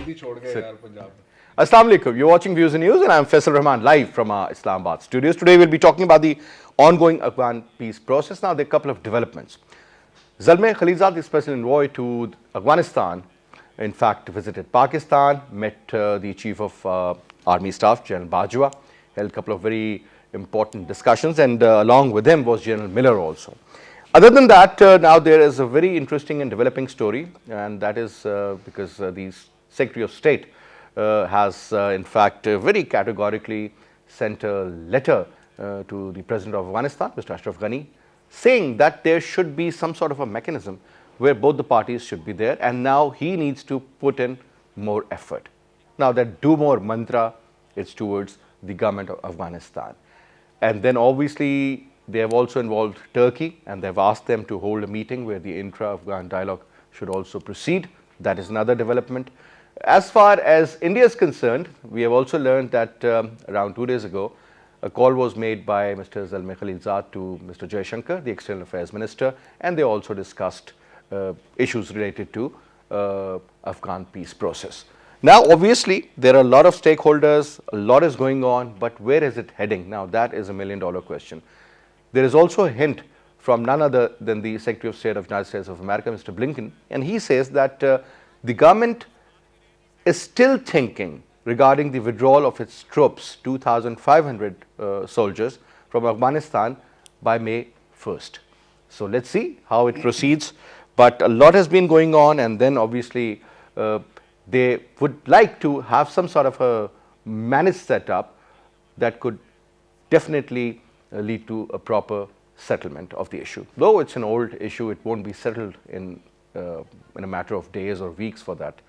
जल्दी छोड़ गए यार पंजाब में. Assalamu alaikum. You're watching Views and News, and I'm Faisal Rahman live from our Islamabad studios. Today we'll be talking about the ongoing Afghan peace process. Now, there are a couple of developments. Zalmay Khalilzad, the special envoy to Afghanistan, in fact, visited Pakistan, met the Chief of Army Staff, General Bajwa, held a couple of very important discussions, and along with him was General Miller also. Other than that, now there is a very interesting and developing story, and that is because the Secretary of State has in fact very categorically sent a letter to the President of Afghanistan, Mr. Ashraf Ghani, saying that there should be some sort of a mechanism where both the parties should be there, and now he needs to put in more effort. Now that do more mantra, it's towards the government of Afghanistan. And then obviously they have also involved Turkey, and they've asked them to hold a meeting where the intra-Afghan dialogue should also proceed. That is another development. As far as India is concerned, we have also learned that around 2 days ago, a call was made by Mr. Zalmay Khalilzad to Mr. Jaishankar, the External Affairs Minister, and they also discussed issues related to Afghan peace process. Now, obviously, there are a lot of stakeholders, a lot is going on, but where is it heading? Now, that is a million-dollar question. There is also a hint from none other than the Secretary of State of the United States of America, Mr. Blinken, and he says that the government is still thinking regarding the withdrawal of its troops, 2,500 soldiers from Afghanistan by May 1st. So let's see how it proceeds. But a lot has been going on, and then obviously they would like to have some sort of a managed setup that could definitely lead to a proper settlement of the issue. Though it's an old issue, it won't be settled in a matter of days or weeks for that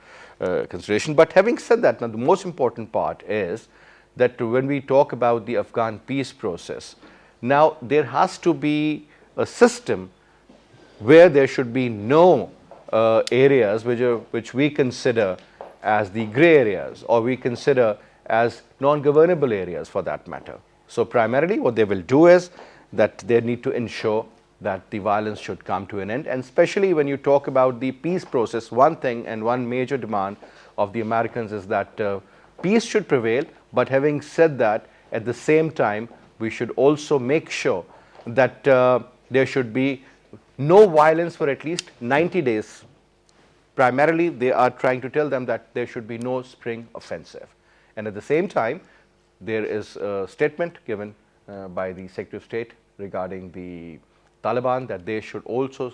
consideration. But having said that, now the most important part is that when we talk about the Afghan peace process, now there has to be a system where there should be no areas which we consider as the gray areas, or we consider as non-governable areas for that matter. So primarily what they will do is that they need to ensure that the violence should come to an end, and especially when you talk about the peace process, one thing and one major demand of the Americans is that peace should prevail. But having said that, at the same time we should also make sure that there should be no violence for at least 90 days. Primarily they are trying to tell them that there should be no spring offensive, and at the same time there is a statement given by the Secretary of State regarding the Taliban that they should also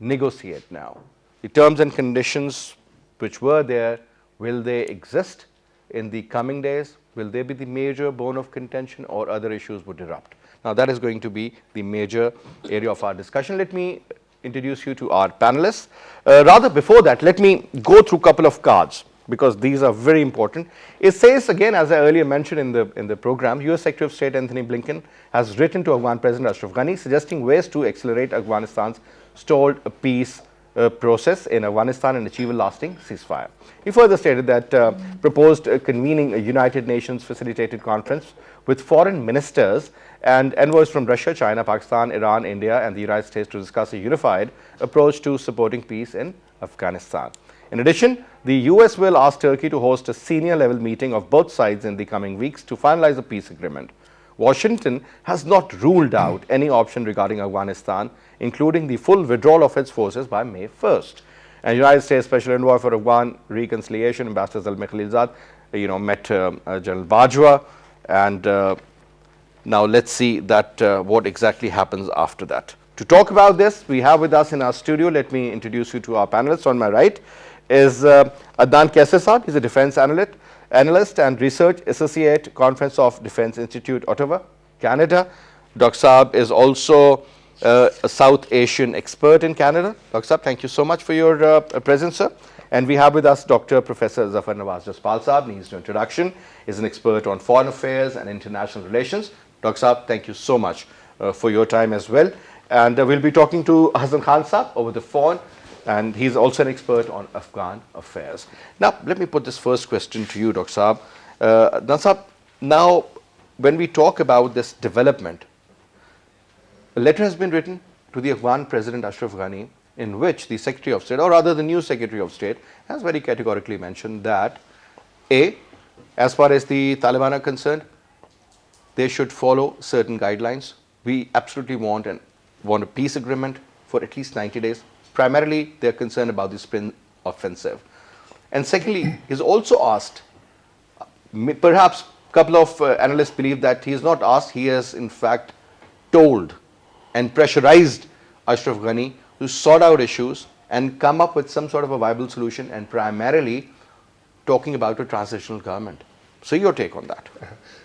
negotiate now. The terms and conditions which were there, will they exist in the coming days? Will they be the major bone of contention, or other issues would erupt? Now that is going to be the major area of our discussion. Let me introduce you to our panelists. Rather before that, let me go through a couple of cards, because these are very important. It says again, as I earlier mentioned in the program, US Secretary of State Anthony Blinken has written to Afghan President Ashraf Ghani suggesting ways to accelerate Afghanistan's stalled peace process in Afghanistan and achieve a lasting ceasefire. He further stated that proposed convening a United Nations facilitated conference with foreign ministers and envoys from Russia, China, Pakistan, Iran, India and the United States to discuss a unified approach to supporting peace in Afghanistan. In addition, the US will ask Turkey to host a senior level meeting of both sides in the coming weeks to finalize a peace agreement. Washington has not ruled out any option regarding Afghanistan, including the full withdrawal of its forces by May 1st. And United States Special Envoy for Afghan Reconciliation, Ambassador Zalmay Khalilzad, met General Bajwa, and now let's see that what exactly happens after that. To talk about this, we have with us in our studio, let me introduce you to our panelists. On my right is Adnan Kaisar Saab. He's a defense analyst and research associate, Conference of Defense Institute, Ottawa, Canada. Dr. Saab is also a South Asian expert in Canada. Dr. Saab, thank you so much for your presence, sir. And we have with us Dr. Professor Zafar Nawaz Jaspal Saab. Needs no introduction. Is an expert on foreign affairs and international relations. Dr. Saab, thank you so much for your time as well. And we'll be talking to Hasan Khan Saab over the phone, and he's also an expert on Afghan affairs. Now, let me put this first question to you, Dr. Saab. Saab, now, when we talk about this development, a letter has been written to the Afghan President Ashraf Ghani in which the Secretary of State, or rather the new Secretary of State, has very categorically mentioned that A, as far as the Taliban are concerned, they should follow certain guidelines. We absolutely want a peace agreement for at least 90 days. Primarily, they are concerned about the spring offensive. And secondly, he's also asked, perhaps a couple of analysts believe that he has not asked, he has in fact told and pressurized Ashraf Ghani to sort out issues and come up with some sort of a viable solution, and primarily talking about a transitional government. So your take on that?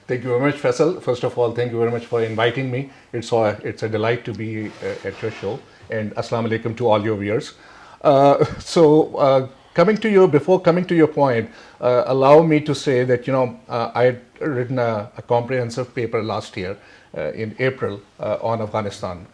Thank you very much, Faisal. First of all, thank you very much for inviting me. It's a delight to be at your show, and Assalamu alaikum to all your viewers. Before coming to your point, allow me to say that I had written a comprehensive paper last year in April on Afghanistan.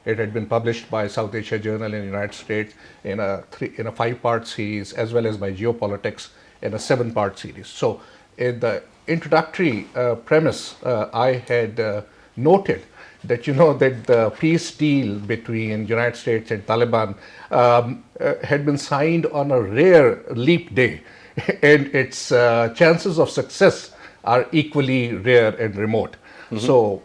It had been published by South Asia Journal in the United States in a 5-part series, as well as by Geopolitics in a 7-part series. So in the introductory premise, I had noted that that the peace deal between United States and Taliban had been signed on a rare leap day, and its chances of success are equally rare and remote. So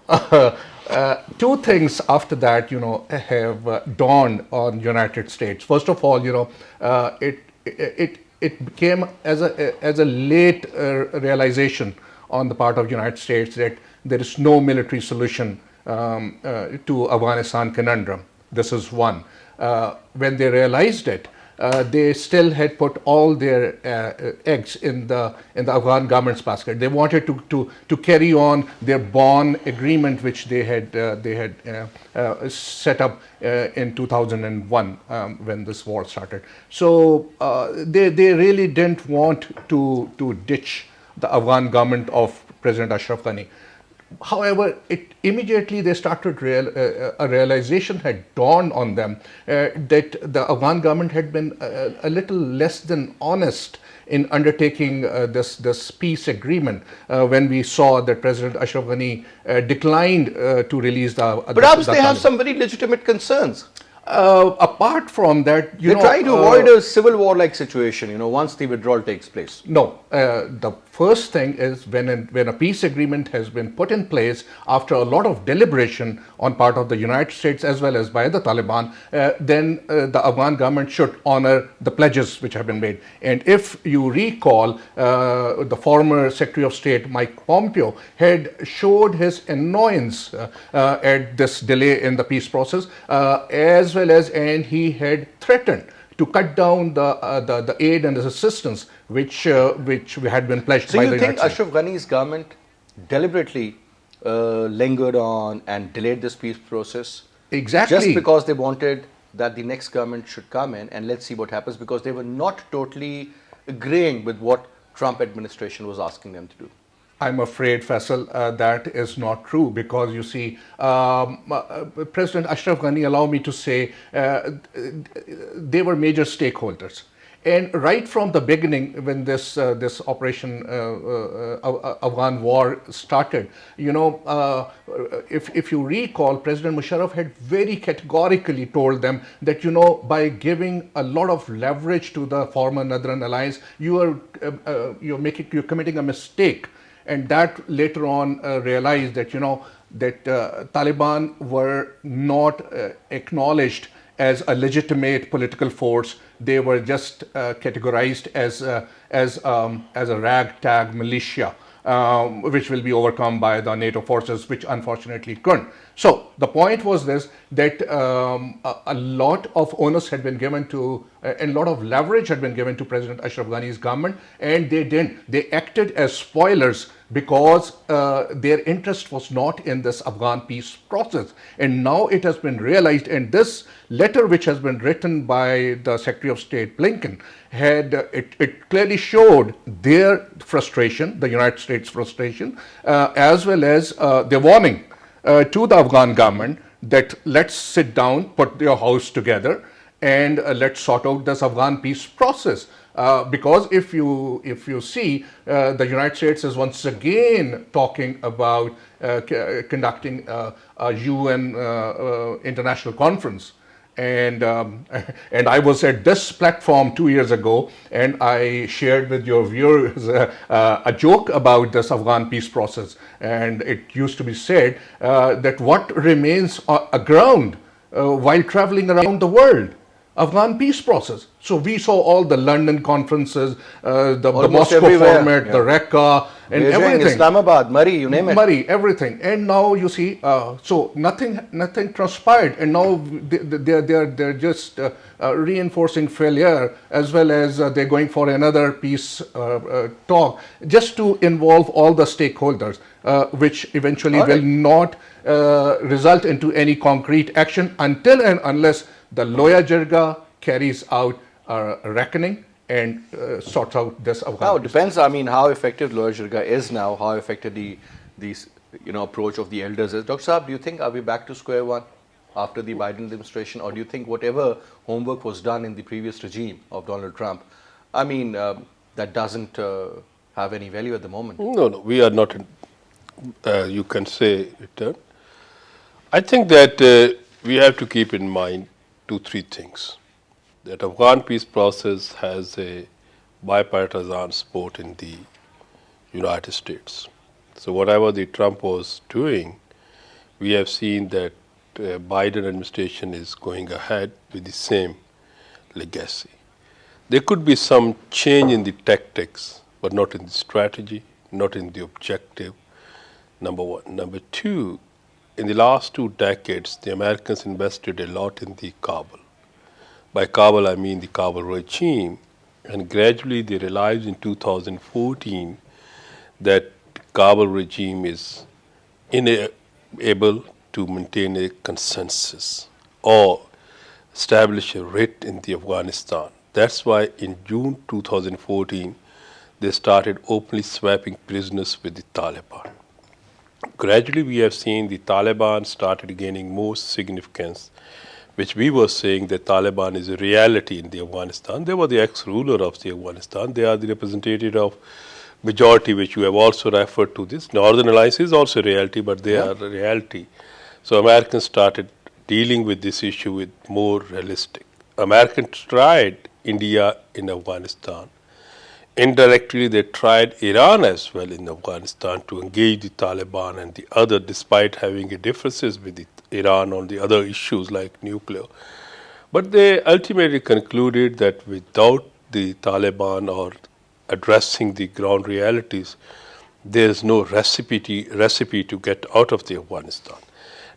two things after that have dawned on United States. First of all, it became as a late realization on the part of United States that there is no military solution to Afghanistan conundrum. This is one. When they realized it, they still had put all their eggs in the Afghan government's basket. They wanted to carry on their Bonn agreement, which they had set up in 2001 when this war started. So they really didn't want to ditch the Afghan government of President Ashraf Ghani. However, immediately they started a realization had dawned on them that the Afghan government had been a little less than honest in undertaking this peace agreement when we saw that President Ashraf Ghani declined to release the Perhaps they have some very legitimate concerns. Apart from that, they're trying to avoid a civil war-like situation, once the withdrawal takes place. No, the first thing is when a peace agreement has been put in place after a lot of deliberation on part of the United States as well as by the Taliban, then the Afghan government should honor the pledges which have been made. And if you recall, the former Secretary of State Mike Pompeo had showed his annoyance at this delay in the peace process, as well as, and he had threatened to cut down the aid and assistance which had been pledged by the United States. So you think Ashraf Ghani's government deliberately lingered on and delayed this peace process? Exactly. Just because they wanted that the next government should come in and let's see what happens, because they were not totally agreeing with what Trump administration was asking them to do. I'm afraid, Faisal, that is not true, because you see, President Ashraf Ghani, allow me to say, they were major stakeholders. And right from the beginning, when this Operation Afghan War started, if you recall, President Musharraf had very categorically told them that by giving a lot of leverage to the former Northern Alliance, you're committing a mistake. And that later on realized that that Taliban were not acknowledged as a legitimate political force. They were just categorized as a ragtag militia, which will be overcome by the NATO forces, which unfortunately couldn't. So the point was this, that a lot of onus had been given to, and a lot of leverage had been given to President Ashraf Ghani's government, and they didn't. They acted as spoilers because their interest was not in this Afghan peace process. And now it has been realized, and this letter which has been written by the Secretary of State Blinken it clearly showed their frustration, the United States frustration, as well as their warning to the Afghan government that let's sit down, put your house together, and let's sort out this Afghan peace process. Because if you see, the United States is once again talking about conducting a UN international conference, and I was at this platform 2 years ago, and I shared with your viewers a joke about this Afghan peace process. And it used to be said that what remains aground while traveling around the world? Afghan peace process. So we saw all the London conferences, the Almost Moscow everywhere, format, yeah. the Raqqa, and Beijing, everything. Islamabad, Murray, you name it. Murray, everything. And now you see, so nothing transpired, and now they're just reinforcing failure, as well as they're going for another peace talk, just to involve all the stakeholders, which eventually All right. will not result into any concrete action until and unless the Loya Jirga carries out a reckoning and sorts out this Afghan. Now, it depends, I mean, how effective Loya Jirga is now, how effective the approach of the elders is. Dr. Saab, do you think, are we back to square one after the Biden administration, or do you think whatever homework was done in the previous regime of Donald Trump, I mean, that doesn't have any value at the moment? No, we are not, you can say, return. I think that we have to keep in mind 2-3 things. That Afghan peace process has a bipartisan support in the United States. So whatever the Trump was doing, we have seen that Biden administration is going ahead with the same legacy. There could be some change in the tactics, but not in the strategy, not in the objective, number one. Number two, in the last 2 decades, the Americans invested a lot in the Kabul. By Kabul, I mean the Kabul regime, and gradually they realized in 2014 that Kabul regime is unable to maintain a consensus or establish a writ in the Afghanistan. That's why in June 2014, they started openly swapping prisoners with the Taliban. Gradually, we have seen the Taliban started gaining more significance, which we were saying that Taliban is a reality in the Afghanistan. They were the ex-ruler of the Afghanistan. They are the representative of majority, which you have also referred to. This Northern Alliance is also a reality, but they are a reality. So Americans started dealing with this issue with more realistic. Americans tried India in Afghanistan. Indirectly, they tried Iran as well in Afghanistan to engage the Taliban and the other, despite having differences with Iran on the other issues like nuclear. But they ultimately concluded that without the Taliban or addressing the ground realities, there is no recipe to get out of the Afghanistan.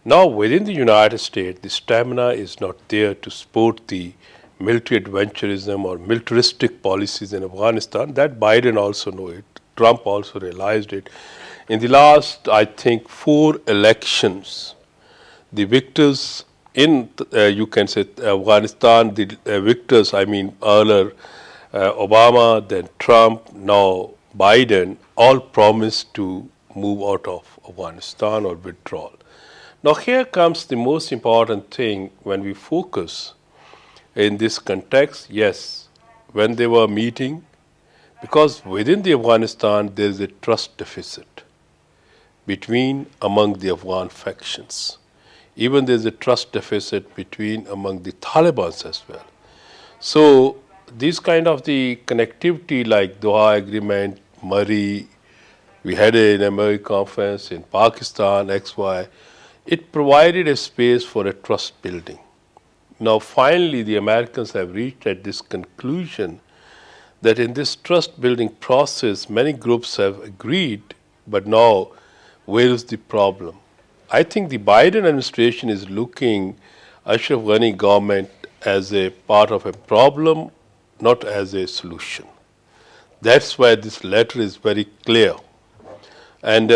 Now, within the United States, the stamina is not there to support the military adventurism or militaristic policies in Afghanistan. That Biden also knew it. Trump also realized it. In the last, I think, 4 elections, the victors in, you can say, Afghanistan, the victors, I mean, earlier Obama, then Trump, now Biden, all promised to move out of Afghanistan or withdrawal. Now here comes the most important thing when we focus in this context. Yes, when they were meeting, because within the Afghanistan there is a trust deficit among the Afghan factions. Even there is a trust deficit among the Taliban as well. So these kind of the connectivity like Doha Agreement, Murray, we had an American conference in Pakistan, XY, it provided a space for a trust building. Now finally the Americans have reached at this conclusion that in this trust building process many groups have agreed, but now where is the problem? I think the Biden administration is looking Ashraf Ghani government as a part of a problem, not as a solution. That's why this letter is very clear. And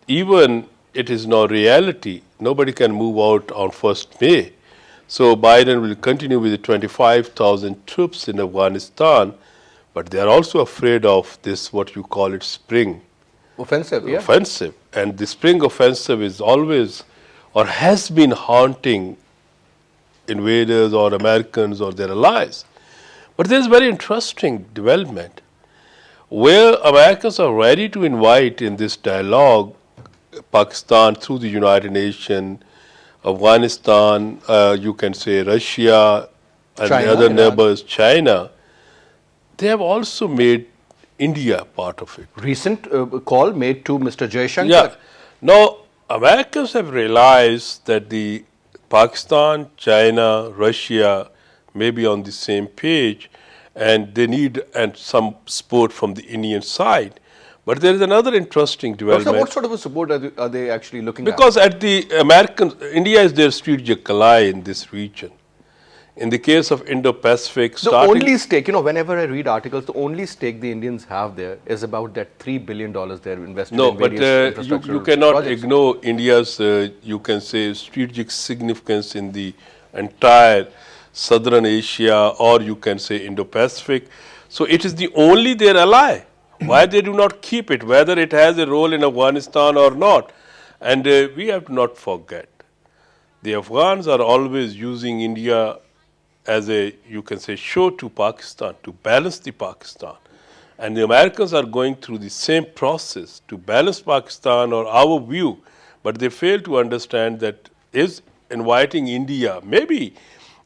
even it is now reality, nobody can move out on 1st May. So Biden will continue with the 25,000 troops in Afghanistan, but they are also afraid of this, what you call it, spring Offensive, yeah. offensive. And the spring offensive is always or has been haunting invaders or Americans or their allies. But there's very interesting development where Americans are ready to invite in this dialogue Pakistan through the United Nations, Afghanistan, you can say Russia, and China, the other Iran. neighbors, China, they have also made India part of it. Recent call made to Mr. Jaishankar. Yeah. Now, Americans have realized that the Pakistan, China, Russia may be on the same page, and they need some support from the Indian side. But there is another interesting So development. what sort of a support are they actually looking at? Because at the American, India is their strategic ally in this region. In the case of Indo-Pacific, The only stake, whenever I read articles, the only stake the Indians have there is about that $3 billion they're invested no, in but various you infrastructural cannot projects. ignore India's, you can say, strategic significance in the entire Southern Asia, or you can say Indo-Pacific. So it is the only their ally. Why they do not keep it, whether it has a role in Afghanistan or not. And we have to not forget, the Afghans are always using India as a, you can say, show to Pakistan, to balance the Pakistan. And the Americans are going through the same process to balance Pakistan or our view, but they fail to understand that is inviting India, maybe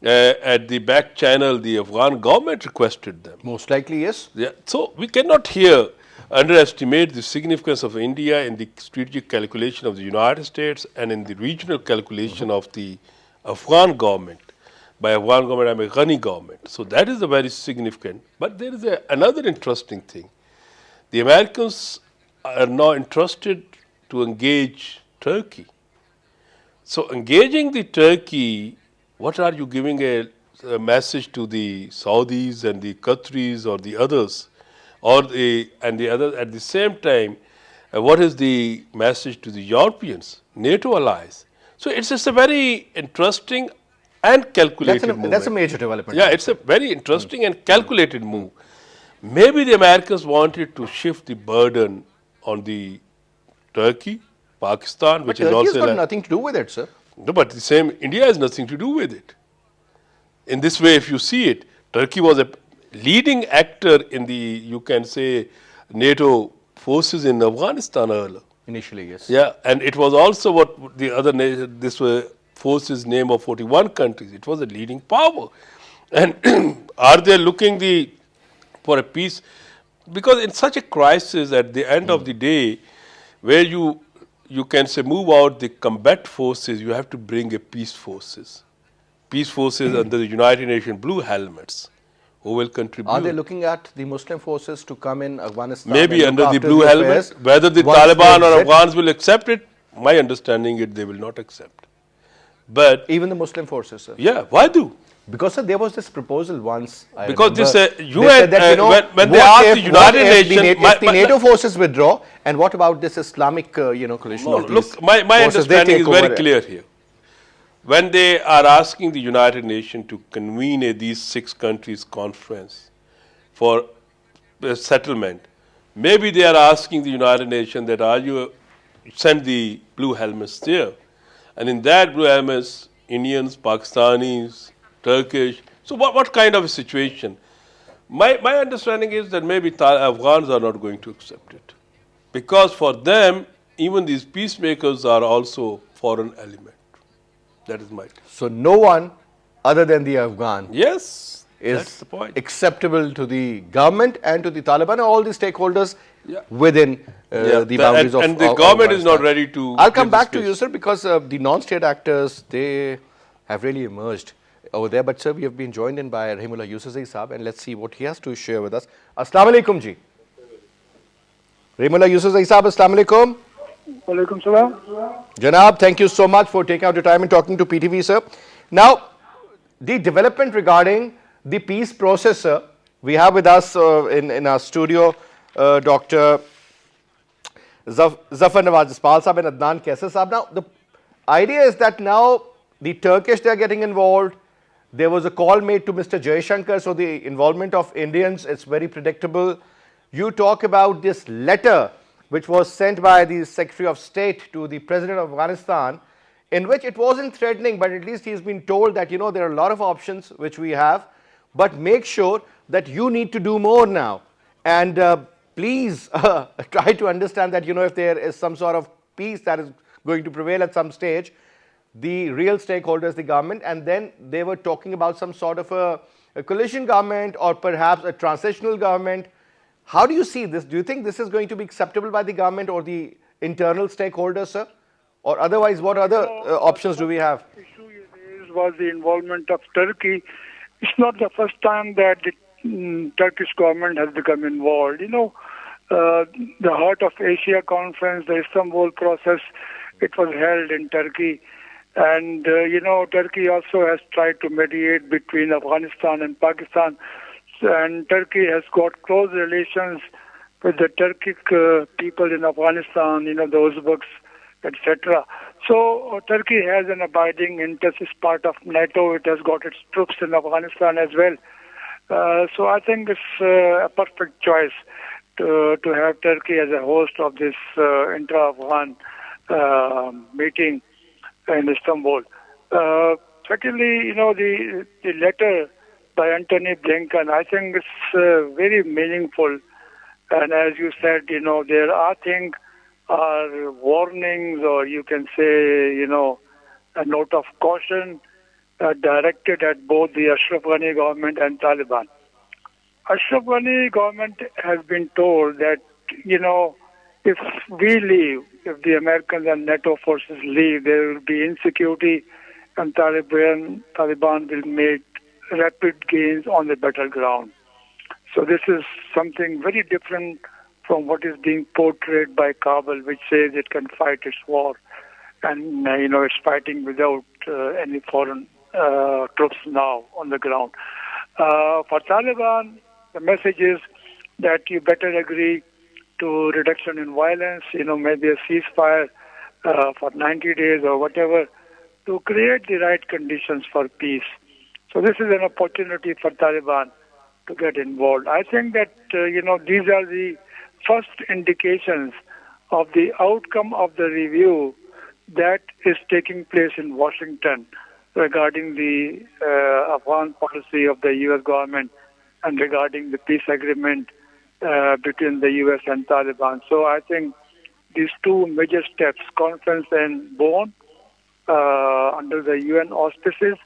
at the back channel, the Afghan government requested them. Most likely, yes. Yeah. So we cannot here underestimate the significance of India in the strategic calculation of the United States and in the regional calculation of the Afghan government. By Afghan government, I mean Ghani government. So that is a very significant. But there is another interesting thing. The Americans are now interested to engage Turkey. So engaging the Turkey, what are you giving a message to the Saudis and the Qataris or the others, or and the other at the same time? What is the message to the Europeans, NATO allies? So it's just a very interesting and calculated move. That's a major development. Yeah, it's a very interesting and calculated move. Maybe the Americans wanted to shift the burden on the Turkey, Pakistan, But which is Turkey has also got nothing to do with it, sir. no, but the same India has nothing to do with it. In this way, if you see it, Turkey was a leading actor in the, you can say, NATO forces in Afghanistan earlier. Initially, yes. Yeah, and it was also what the other this were forces name of 41 countries. It was a leading power, and are they looking for a peace? Because in such a crisis, at the end of the day, where you can say move out the combat forces, you have to bring a peace forces under the United Nations blue helmets, who will contribute. Are they looking at the Muslim forces to come in Afghanistan? Maybe and look under the after blue helmet. affairs Whether the once they Taliban or exit? Afghans will accept it, my understanding is they will not accept. But Even the Muslim forces, sir. yeah, why do? Because sir, there was this proposal once. I Because this, remember, UN, they said that, when they what asked if- the United what if Nations, if the NATO forces withdraw, and what about this Islamic, coalition No, of these look, my forces, they understanding take is very over? clear here. When they are asking the United Nations to convene these 6 countries conference for settlement, maybe they are asking the United Nations that are you send the blue helmets there, and in that blue helmets, Indians, Pakistanis, Turkish. So what kind of a situation? My understanding is that maybe Afghans are not going to accept it, because for them, even these peacemakers are also foreign element. That is my. So no one other than the Afghan Yes, is that's the point. acceptable to the government and to the Taliban and all the stakeholders Yeah. within Yeah, the boundaries and of the of government is not Afghanistan. ready to I'll come give the back to space. you, sir, because the non-state actors, they have really emerged over there. But, sir, we have been joined in by Rahimullah Yousafzai Saab, and let's see what he has to share with us. Assalamu alaikum, ji. Rahimullah Yousafzai Saab, assalamu alaikum. Walaikum salam. Janab, thank you so much for taking out your time and talking to PTV, sir. Now, the development regarding the peace process, sir, we have with us in our studio Dr. Zafar Nawaz Ispal Saab and Adnan Kaisar Saab. Now, the idea is that now the Turkish, they are getting involved. There was a call made to Mr. Jaishankar, so the involvement of Indians, it's very predictable. You talk about this letter which was sent by the Secretary of State to the President of Afghanistan, in which it wasn't threatening, but at least he's been told that, there are a lot of options which we have, but make sure that you need to do more now. And please try to understand that, if there is some sort of peace that is going to prevail at some stage, the real stakeholders, the government, and then they were talking about some sort of a coalition government or perhaps a transitional government. How do you see this? Do you think this is going to be acceptable by the government or the internal stakeholders, sir? Or otherwise, what other options do we have? Issue you raised was the involvement of Turkey. It's not the first time that the Turkish government has become involved. The Heart of Asia conference, the Istanbul process, it was held in Turkey. And, Turkey also has tried to mediate between Afghanistan and Pakistan. And Turkey has got close relations with the Turkic people in Afghanistan, the Uzbeks, etc. So Turkey has an abiding interest as part of NATO. It has got its troops in Afghanistan as well. So I think it's a perfect choice to have Turkey as a host of this intra-Afghan meeting in Istanbul. Secondly, the letter by Antony Blinken, I think it's very meaningful. And as you said, there are things are warnings, or you can say, a note of caution directed at both the Ashraf Ghani government and Taliban. Ashraf Ghani government has been told that, if we leave, if the Americans and NATO forces leave, there will be insecurity and Taliban will make rapid gains on the battleground. So this is something very different from what is being portrayed by Kabul, which says it can fight its war, and it's fighting without any foreign troops now on the ground. For Taliban, the message is that you better agree to reduction in violence, maybe a ceasefire for 90 days or whatever, to create the right conditions for peace. So this is an opportunity for Taliban to get involved. I think that, these are the first indications of the outcome of the review that is taking place in Washington regarding the Afghan policy of the U.S. government and regarding the peace agreement between the U.S. and Taliban. So I think these two major steps, conference in Bonn under the UN auspices,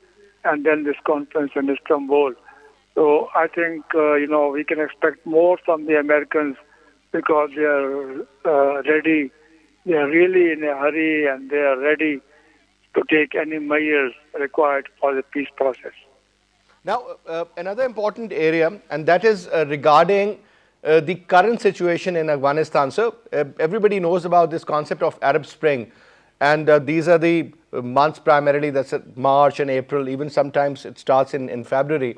and then this conference in Istanbul. So I think, we can expect more from the Americans because they are ready. They are really in a hurry, and they are ready to take any measures required for the peace process. Now, another important area, and that is regarding the current situation in Afghanistan. So, everybody knows about this concept of Arab Spring, and these are the months primarily, that's March and April, even sometimes it starts in February.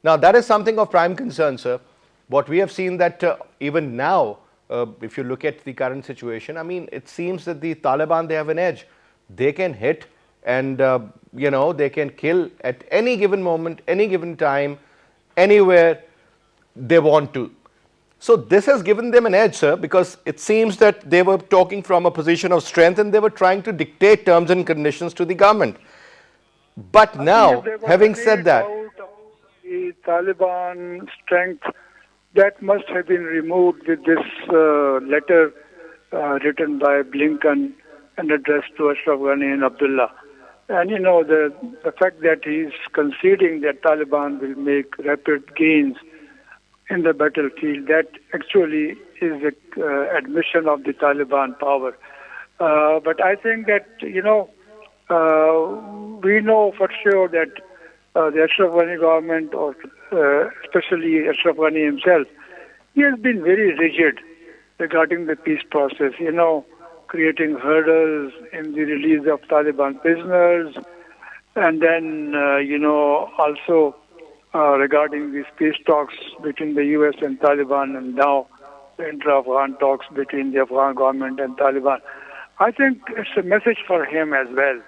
Now, that is something of prime concern, sir. What we have seen that even now, if you look at the current situation, I mean, it seems that the Taliban, they have an edge. They can hit and, they can kill at any given moment, any given time, anywhere they want to. So this has given them an edge, sir, because it seems that they were talking from a position of strength and they were trying to dictate terms and conditions to the government. But now, having said that, the Taliban strength, that must have been removed with this letter written by Blinken and addressed to Ashraf Ghani and Abdullah. And, the fact that he's conceding that Taliban will make rapid gains in the battlefield, that actually is an admission of the Taliban power. But I think that, we know for sure that the Ashraf Ghani government, or especially Ashraf Ghani himself, he has been very rigid regarding the peace process, creating hurdles in the release of Taliban prisoners, and then, also regarding these peace talks between the U.S. and Taliban, and now the intra-Afghan talks between the Afghan government and Taliban. I think it's a message for him as well,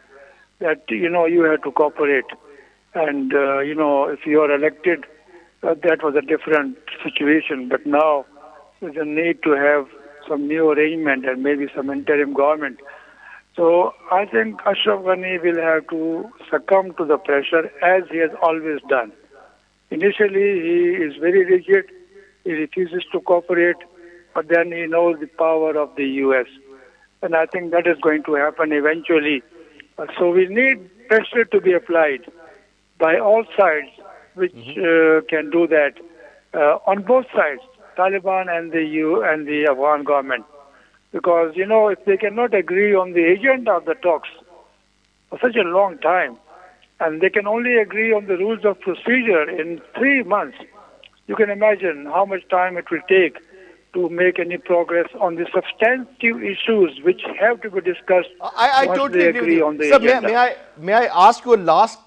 that, you have to cooperate. And, if you are elected, that was a different situation. But now there's a need to have some new arrangement and maybe some interim government. So I think Ashraf Ghani will have to succumb to the pressure as he has always done. Initially, he is very rigid. He refuses to cooperate, but then he knows the power of the U.S. And I think that is going to happen eventually So we need pressure to be applied by all sides, which can do that on both sides, Taliban and the EU and the Afghan government. Because, if they cannot agree on the agenda of the talks for such a long time, and they can only agree on the rules of procedure in 3 months, you can imagine how much time it will take to make any progress on the substantive issues which have to be discussed I once totally they agree with agree you. on the Sir, agenda. may I ask you a last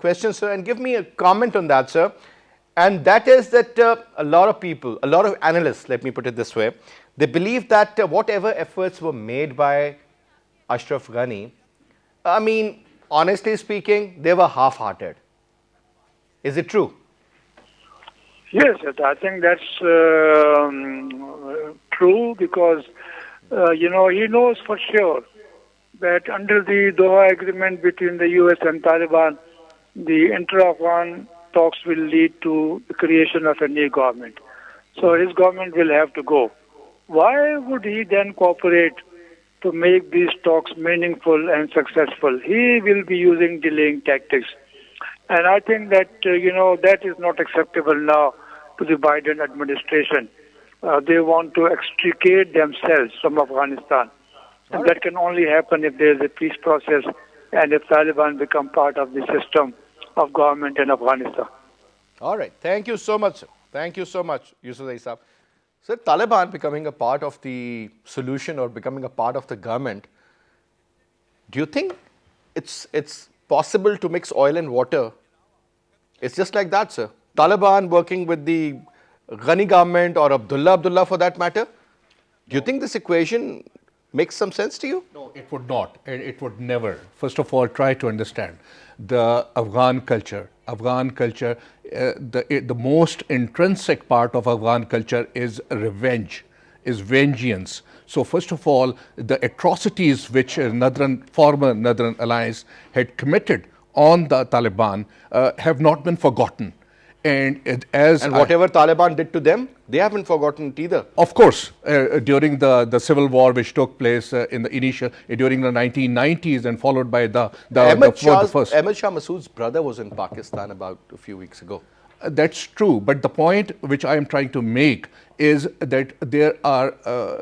question, sir, and give me a comment on that, sir. And that is that a lot of people, a lot of analysts, let me put it this way, they believe that whatever efforts were made by Ashraf Ghani, I mean, honestly speaking, they were half-hearted. Is it true? Yes, I think that's true because, he knows for sure that under the Doha agreement between the US and Taliban, the inter-Afghan talks will lead to the creation of a new government. So his government will have to go. Why would he then cooperate to make these talks meaningful and successful? He will be using delaying tactics. And I think that, that is not acceptable now to the Biden administration. They want to extricate themselves from Afghanistan. And that can only happen if there is a peace process and if Taliban become part of the system of government in Afghanistan. All right. Thank you so much, sir. Thank you so much, Yusuf Saab. Sir, Taliban becoming a part of the solution or becoming a part of the government, do you think it's possible to mix oil and water? It's just like that, sir. Taliban working with the Ghani government or Abdullah for that matter. Do you think this equation makes some sense to you? No, it would not. It would never. First of all, try to understand the Afghan culture. The most intrinsic part of Afghan culture is revenge, is vengeance. So first of all, the atrocities which former Northern Alliance had committed on the Taliban have not been forgotten. And whatever Taliban did to them, they haven't forgotten it either. Of course, during the civil war which took place during the 1990s and followed by the first. Ahmad Shah Massoud's brother was in Pakistan about a few weeks ago. That's true, but the point which I am trying to make is that there are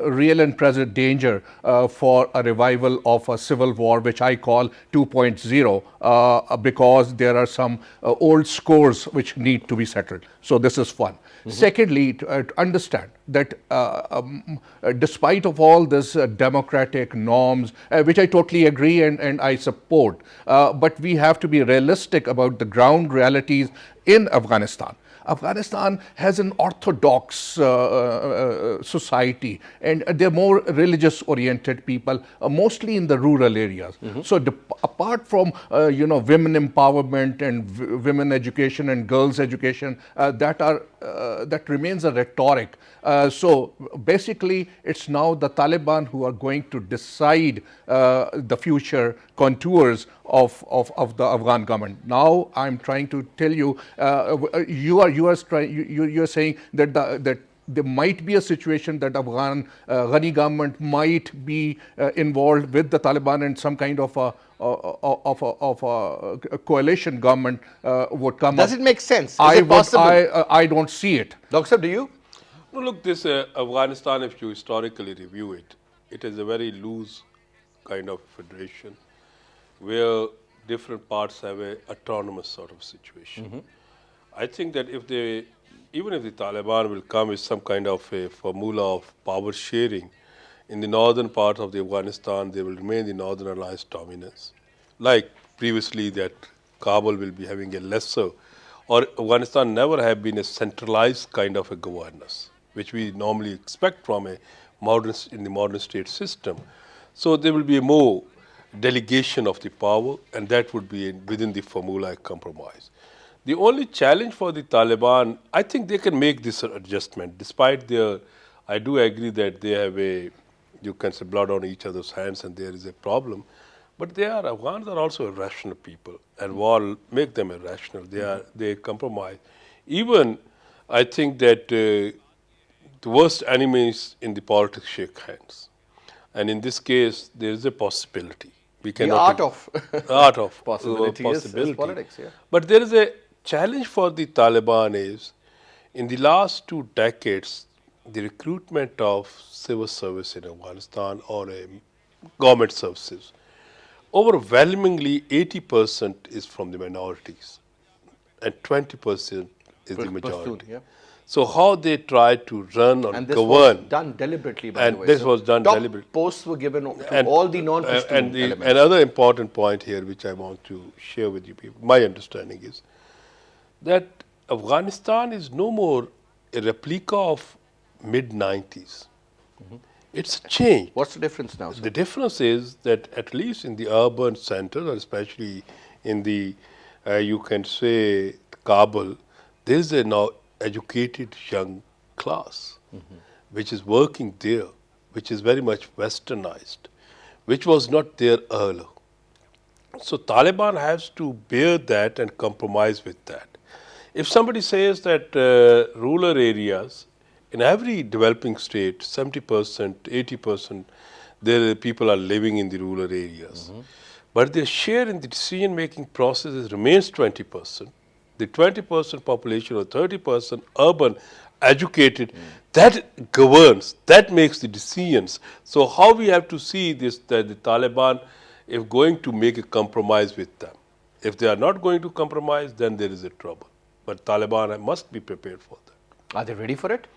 real and present danger for a revival of a civil war, which I call 2.0, because there are some old scores which need to be settled. So this is one. Secondly, to understand that despite of all this democratic norms, which I totally agree and I support, but we have to be realistic about the ground realities in Afghanistan. Afghanistan has an orthodox society, and they're more religious oriented people, mostly in the rural areas. So apart from women empowerment and women education and girls education, that remains a rhetoric. So basically it's now the Taliban who are going to decide the future contours of the Afghan government. Now I'm trying to tell you, you are saying that there might be a situation that Afghan Ghani government might be involved with the Taliban, and some kind of a coalition government would come up. Does it make sense? Is it possible? I don't see it. Dr. do you? No, look, this Afghanistan, if you historically review it, it is a very loose kind of federation where different parts have a autonomous sort of situation. I think that even if the Taliban will come with some kind of a formula of power sharing, in the northern part of the Afghanistan, they will remain the Northern Alliance dominance. Like previously that Kabul will be having a lesser, or Afghanistan never have been a centralized kind of a governance, which we normally expect from in the modern state system. So there will be a more delegation of the power, and that would be within the formula compromise. The only challenge for the Taliban, I think they can make this adjustment, despite I do agree that they have you can say blood on each other's hands and there is a problem, but Afghans are also irrational people, and war make them irrational. They compromise. Even I think that the worst enemies in the politics shake hands. And in this case, there is a possibility We The cannot art of art of possibility is possibility. politics. Yeah. But there is a challenge for the Taliban is in the last 2 decades, the recruitment of civil service in Afghanistan or government services, overwhelmingly 80% is from the minorities and 20% is the majority. Pashtun, yeah. So how they try to run or And this govern, was done deliberately, by And the way. this was done top deliberately. posts were given to all the non-Pashtun and elements. another important point here, which I want to share with you people, my understanding is that Afghanistan is no more a replica of mid-90s. It's changed. What's the difference now, sir? The difference is that at least in the urban centers, or especially in the, you can say, Kabul, there is a now educated young class which is working there, which is very much westernized, which was not there earlier. So Taliban has to bear that and compromise with that. If somebody says that rural areas, in every developing state, 70%, 80%, the people are living in the rural areas. But their share in the decision-making processes remains 20%. The 20% population or 30% urban, educated, that governs, that makes the decisions. So how we have to see this, that the Taliban, if going to make a compromise with them. If they are not going to compromise, then there is a trouble. But Taliban must be prepared for that. Are they ready for it?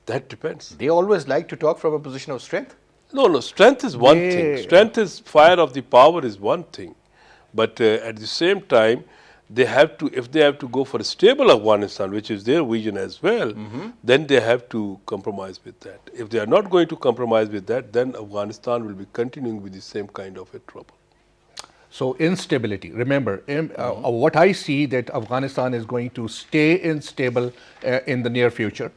That depends. They always like to talk from a position of strength. No, strength is one thing. Strength is fire of the power is one thing. But at the same time, they have to, if they have to go for a stable Afghanistan, which is their vision as well, then they have to compromise with that. If they are not going to compromise with that, then Afghanistan will be continuing with the same kind of a trouble. So instability. Remember, what I see that Afghanistan is going to stay unstable in the near future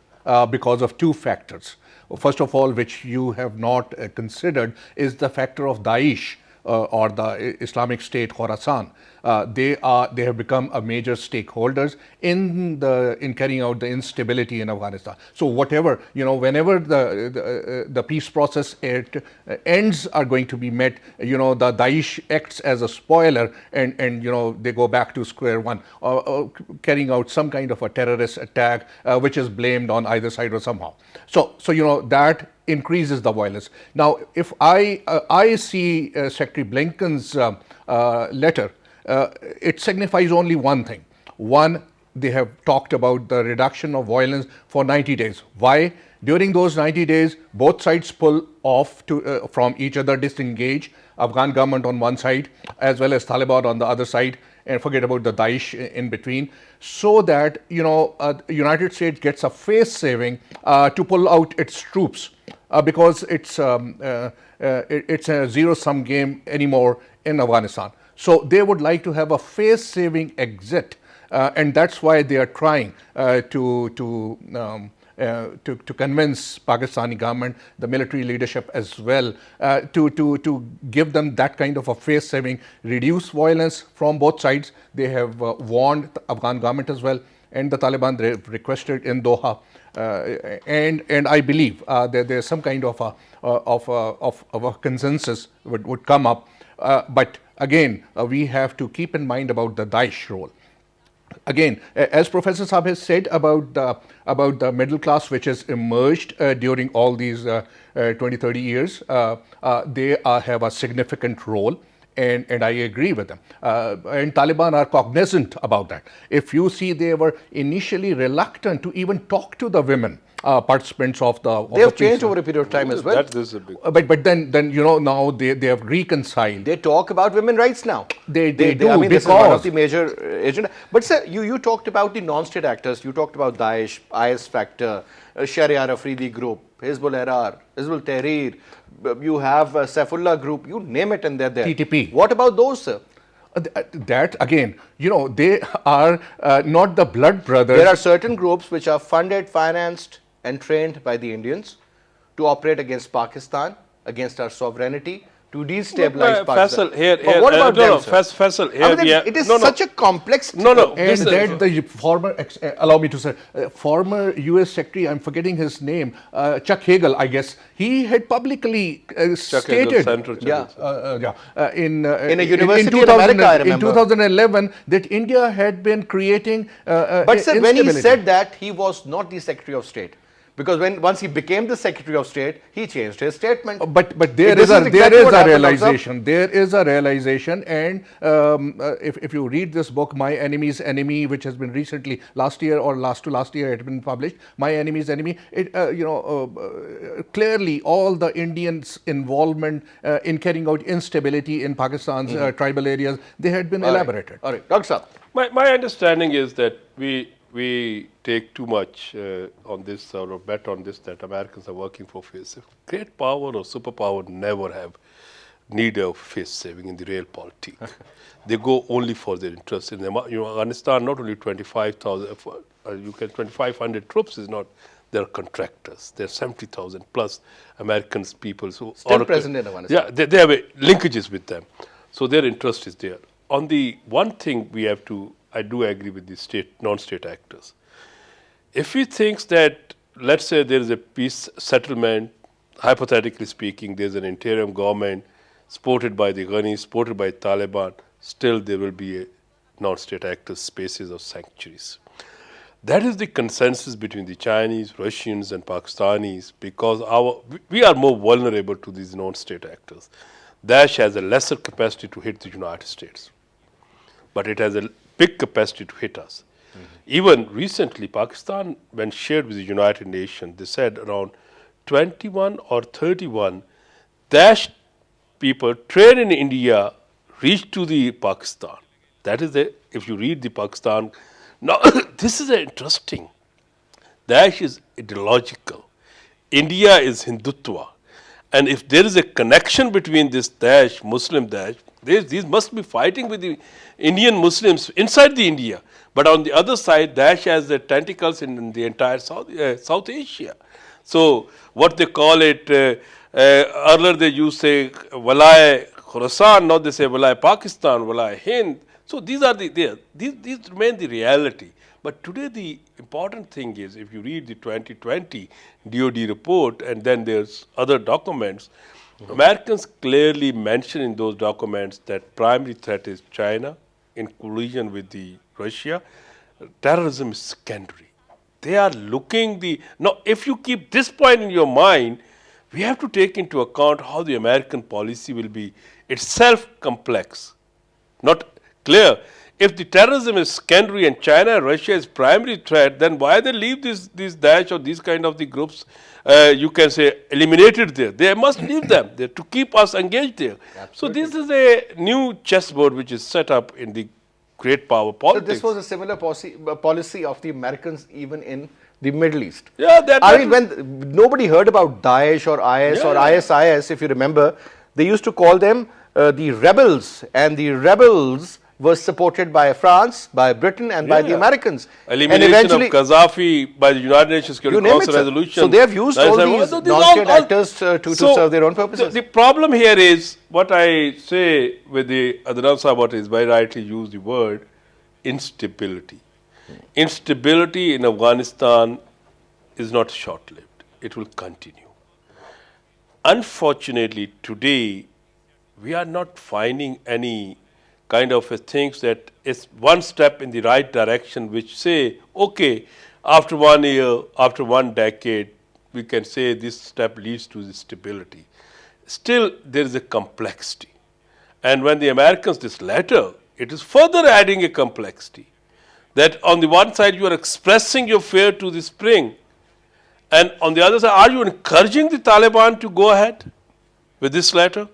because of two factors. First of all, which you have not considered, is the factor of Daesh or the Islamic State Khorasan. They have become a major stakeholders in carrying out the instability in Afghanistan. So whatever, whenever the peace process ends are going to be met, the Daesh acts as a spoiler and they go back to square one, carrying out some kind of a terrorist attack which is blamed on either side or somehow. So that increases the violence. Now, if I see Secretary Blinken's letter, it signifies only one thing. One, they have talked about the reduction of violence for 90 days. Why? During those 90 days, both sides pull off from each other, disengage. Afghan government on one side, as well as Taliban on the other side, and forget about the Daesh in between, so that United States gets a face saving to pull out its troops because it's a zero-sum game anymore in Afghanistan. So they would like to have a face-saving exit, and that's why they are trying to convince Pakistani government, the military leadership as well, to give them that kind of a face-saving, reduce violence from both sides. They have warned the Afghan government as well, and the Taliban they requested in Doha, and I believe that there's some kind of a consensus would come up, but. Again, we have to keep in mind about the Daesh role. Again, as Professor Saab has said about the middle class which has emerged during all these 20, 30 years, they have a significant role. And I agree with them. And Taliban are cognizant about that. If you see, they were initially reluctant to even talk to the women participants of the. They have changed over a period of time as well. That is a big. But then now they have reconciled. They talk about women rights now. They do, I mean, this is one of because the major agenda. But sir, you talked about the non-state actors. You talked about Daesh, IS Factor, Sharia Afridi Group, Hizbul Ahrar, Hizbul Tahrir. You have Saifullah Group. You name it, and they're there. TTP. What about those, sir? That again, they are not the blood brothers. There are certain groups which are funded, financed, and trained by the Indians to operate against Pakistan, against our sovereignty, to destabilize Pakistan. Faisal, here, But what about them, sir? Faisal, here I mean, we have, it is no, no. such a complex. No, no. And This is- that the former, allow me to say, former U.S. Secretary, I'm forgetting his name, Chuck Hagel, I guess, he had publicly Chuck Hagel, stated, Senator Chuck Hagel. in a university in America, I remember. in 2011, that India had been creating. But sir, when he instability. said that, he was not the Secretary of State. Because once he became the Secretary of State, he changed his statement. But there This is a exactly there is what a happened, Dr. realization. There is a realization, and if you read this book, My Enemy's Enemy, which has been recently last year or last to last year, it had been published. My Enemy's Enemy. It clearly all the Indians' involvement in carrying out instability in Pakistan's tribal areas, they had been elaborated. All right, Dr. Saab. My understanding is that we take too much on this or bet on this that Americans are working for face saving. Great power or superpower never have need of face saving in the real politics. They go only for their interest. In Afghanistan, not only 25,000, 2,500 troops is not. They're contractors. There are 70,000 plus Americans, people who Still present in Afghanistan. Yeah, they have linkages with them, so their interest is there. On the one thing we have to. I do agree with the non-state actors. If we think that, let's say there is a peace settlement, hypothetically speaking, there's an interim government supported by the Ghani, supported by Taliban, still there will be a non-state actors spaces of sanctuaries. That is the consensus between the Chinese, Russians and Pakistanis because we are more vulnerable to these non-state actors. Daesh has a lesser capacity to hit the United States, but it has a big capacity to hit us. Even recently, Pakistan, when shared with the United Nations, they said around 21 or 31 Daesh people trained in India reached to the Pakistan. That is if you read the Pakistan. Now, this is interesting. Daesh is ideological. India is Hindutva. And if there is a connection between this Daesh, Muslim Daesh, these must be fighting with the Indian Muslims inside the India. But on the other side, Daesh has the tentacles in the entire South Asia. So what they call it, earlier they used to say Walai Khorasan, now they say Walai Pakistan, Walai Hind. So these are these remain the reality. But today the important thing is, if you read the 2020 DOD report and then there's other documents, Americans clearly mention in those documents that primary threat is China in collision with the Russia. Terrorism is secondary. They are looking now if you keep this point in your mind, we have to take into account how the American policy will be itself complex, not clear. If the terrorism is secondary and China and Russia is primary threat, then why they leave these Daesh or these kind of the groups, you can say, eliminated there? They must leave them there to keep us engaged there. Absolutely. So this is a new chessboard which is set up in the great power politics. So this was a similar policy of the Americans even in the Middle East. Yeah, I mean, when nobody heard about Daesh or IS or ISIS, if you remember, they used to call them the rebels, and the rebels was supported by France, by Britain and by the Americans. Elimination of Gaddafi by the United Nations Security Council resolution. So they have used all these non-state actors to serve their own purposes. The problem here is, what I say with the Adnan Sahab is very rightly used the word instability. Instability in Afghanistan is not short-lived. It will continue. Unfortunately, today, we are not finding any kind of things that is one step in the right direction which say, okay, after 1 year, after 1 decade, we can say this step leads to the stability. Still, there is a complexity. And when the Americans, this letter, it is further adding a complexity. That on the one side, you are expressing your fear to the spring. And on the other side, are you encouraging the Taliban to go ahead with this letter?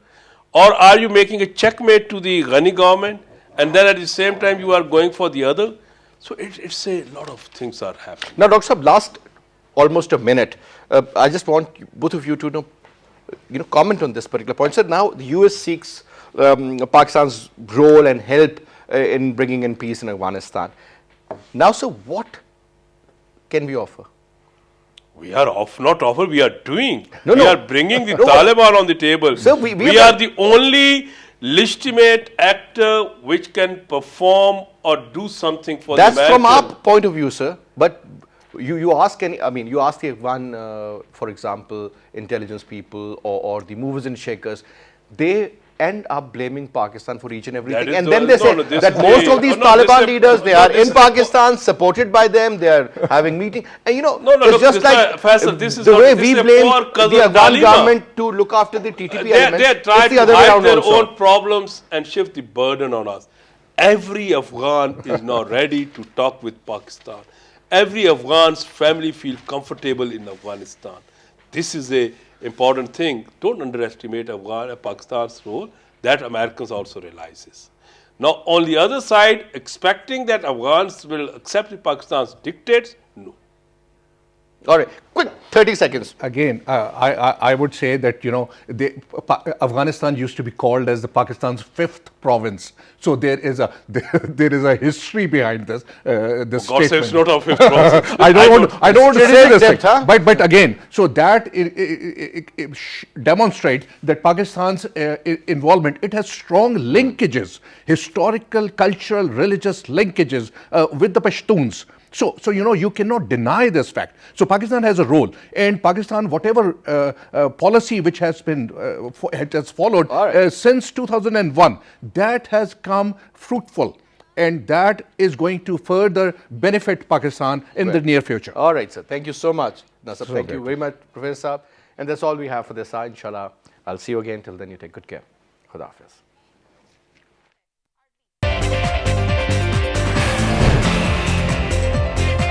Or are you making a checkmate to the Ghani government, and then at the same time you are going for the other? So it's a lot of things are happening. Now, Dr. Saab, last almost a minute, I just want both of you to comment on this particular point. So now the US seeks Pakistan's role and help in bringing in peace in Afghanistan. Now, so what can we offer? We are not offer, we are doing. No, we no. are bringing the No, but- Taliban on the table. Sir, we we have are the only legitimate actor which can perform or do something for That's the from our American. point of view, sir. But you ask any, I mean, you ask the Afghan, for example, intelligence people or the movers and shakers, they end up blaming Pakistan for each and everything. is And the- then they no, say no, this that is most the- of these no, no, this Taliban is- leaders, they no, are this in is- Pakistan, supported by them, they are having meetings. And you know, No, no, it's look, just this like is- Faisal, this is the not- way this we is a blame poor cousin the Afghan Dalima. government to look after the TTP They elements. try It's the to other way hide around their also. own problems and shift the burden on us. Every Afghan is now ready to talk with Pakistan. Every Afghan's family feels comfortable in Afghanistan. This is a important thing. Don't underestimate Pakistan's role. That Americans also realizes. Now, on the other side, expecting that Afghans will accept Pakistan's dictates, no. All right, quick, 30 seconds. Again, I would say that, you know, Afghanistan used to be called as the Pakistan's fifth province. So there is a there is a history behind this. This God says statement. not of his process. I don't want to say this exempt, thing. huh? But again, so that it demonstrates that Pakistan's involvement, it has strong linkages, historical, cultural, religious linkages with the Pashtuns. So you know, you cannot deny this fact. So Pakistan has a role, and Pakistan, whatever policy which has been it has followed All right. since 2001, that has come fruitful, and that is going to further benefit Pakistan in the near future. All right, sir. Thank you so much, Nasser. So Thank you great. very much, Professor Saab. And that's all we have for this hour, inshallah. I'll see you again. Till then, you take good care. Khuda Hafiz.